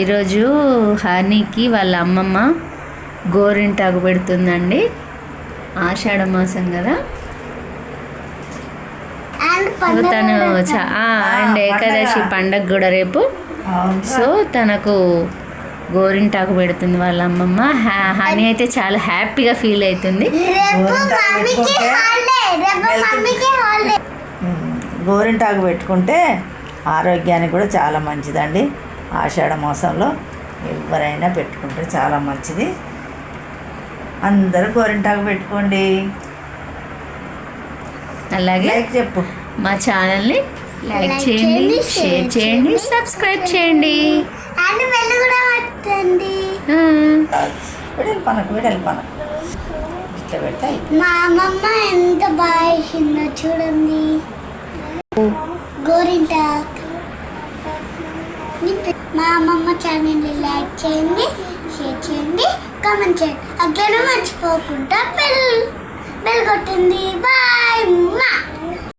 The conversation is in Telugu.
ఈరోజు హనీకి వాళ్ళ అమ్మమ్మ గోరింటాకు పెడుతుందండి. ఆషాఢ మాసం కదా, తను అండ్ ఏకాదశి పండగ కూడా రేపు. సో తనకు గోరింటాకు పెడుతుంది వాళ్ళ అమ్మమ్మ. హనీ అయితే చాలా హ్యాపీగా ఫీల్ అవుతుంది. గోరింటాకు పెట్టుకుంటే ఆరోగ్యానికి కూడా చాలా మంచిదండి. ఆషాఢ మాసంలో ఎవరైనా పెట్టుకుంటే చాలా మంచిది. అందరూ గోరింటాకు పెట్టుకోండి. అలాగే చెప్పు, మా ఛానల్ని లైక్ చేయండి, షేర్ చేయండి, సబ్స్క్రైబ్ చేయండి. ఇట్లా పెడతా. మా అమ్మమ్మ ఎంత బాగా వేసిందో చూడండి. గోరింటాక్ మా అమ్మమ్మ ఛానల్ని లైక్ చేయండి, షేర్ చేయండి, కామెంట్ చేయండి. అట్లనే మర్చిపోకుండా బెల్ కొట్టండి. బాయ్.